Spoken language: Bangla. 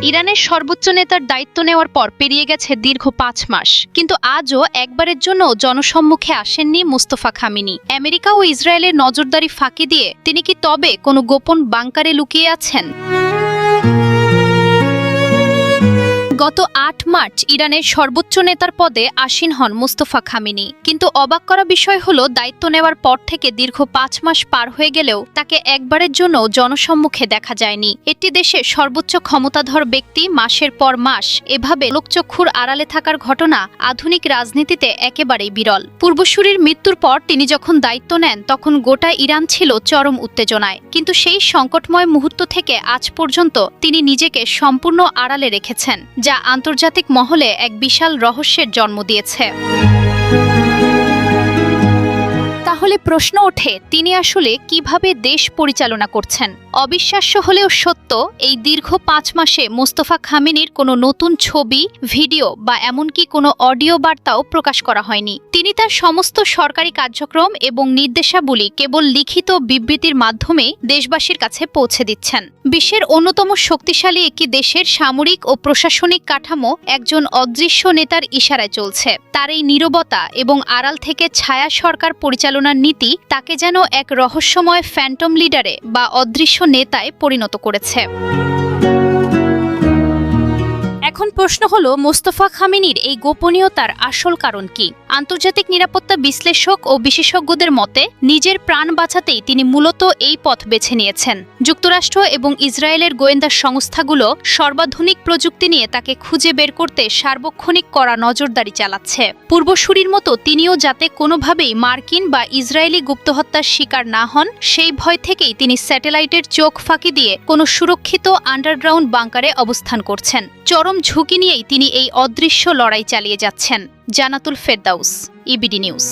ইরানের সর্বোচ্চ নেতার দায়িত্ব নেওয়ার পর পেরিয়ে গেছে দীর্ঘ ৫ মাস, কিন্তু আজও একবারের জন্য জনসম্মুখে আসেননি মুস্তফা খামেনি। আমেরিকা ও ইসরায়েলের নজরদারি ফাঁকি দিয়ে তিনি কি তবে কোনো গোপন বাংকারে লুকিয়ে আছেন? গত ৮ মার্চ ইরানের সর্বোচ্চ নেতার পদে আসীন হন মুস্তফা খামেনি, কিন্তু অবাক করা বিষয় হলো দায়িত্ব নেওয়ার পর থেকে দীর্ঘ ৫ মাস পার হয়ে গেলেও তাকে একবারের জন্য জনসম্মুখে দেখা যায়নি। একটি দেশের সর্বোচ্চ ক্ষমতাধর ব্যক্তি মাসের পর মাস এভাবে লোকচক্ষুর আড়ালে থাকার ঘটনা আধুনিক রাজনীতিতে একেবারেই বিরল। পূর্বসূরির মৃত্যুর পর তিনি যখন দায়িত্ব নেন তখন গোটা ইরান ছিল চরম উত্তেজনায়, কিন্তু সেই সংকটময় মুহূর্ত থেকে আজ পর্যন্ত তিনি নিজেকে সম্পূর্ণ আড়ালে রেখেছেন, যা আন্তর্জাতিক মহলে এক বিশাল রহস্যের জন্ম দিয়েছে। তাহলে প্রশ্ন ওঠে, তিনি আসলে কিভাবে দেশ পরিচালনা করছেন? অবিশ্বাস্য হলেও সত্য, এই দীর্ঘ ৫ মাসে মোস্তফা খামেনির কোনো নতুন ছবি, ভিডিও বা এমনকি কোনো অডিও বার্তাও প্রকাশ করা হয়নি। তিনি তার সমস্ত সরকারি কার্যক্রম এবং নির্দেশাবলী কেবল লিখিত বিবৃতির মাধ্যমে দেশবাসীর কাছে পৌঁছে দিচ্ছেন। বিশ্বের অন্যতম শক্তিশালী একটি দেশের সামরিক ও প্রশাসনিক কাঠামো একজন অদৃশ্য নেতার ইশারায় চলছে। তার এই নীরবতা এবং আড়াল থেকে ছায়া সরকার পরিচালনার নীতি তাকে যেন এক রহস্যময় ফ্যান্টম লিডারে বা অদৃশ্য নেতায় পরিণত করেছে। এখন প্রশ্ন হলো, মোস্তফা খামেনির এই গোপনীয়তার আসল কারণ কি? আন্তর্জাতিক নিরাপত্তা বিশ্লেষক ও বিশেষজ্ঞদের মতে নিজের প্রাণ বাঁচাতেই তিনি মূলত এই পথ বেছে নিয়েছেন। যুক্তরাষ্ট্র এবং ইসরায়েলের গোয়েন্দা সংস্থাগুলো সর্বাধুনিক প্রযুক্তি নিয়ে তাকে খুঁজে বের করতে সার্বক্ষণিক কড়া নজরদারি চালাচ্ছে। পূর্বসূরির মতো তিনিও যাতে কোনোভাবেই মার্কিন বা ইসরায়েলি গুপ্তহত্যার শিকার না হন, সেই ভয় থেকেই তিনি স্যাটেলাইটের চোখ ফাঁকি দিয়ে কোনো সুরক্ষিত আন্ডারগ্রাউন্ড বাংকারে অবস্থান করছেন। চরম ঝুঁকি নিয়েই তিনি এই অদৃশ্য লড়াই চালিয়ে যাচ্ছেন। জানাতুল ফেরদাউস, ইবিডি নিউজ।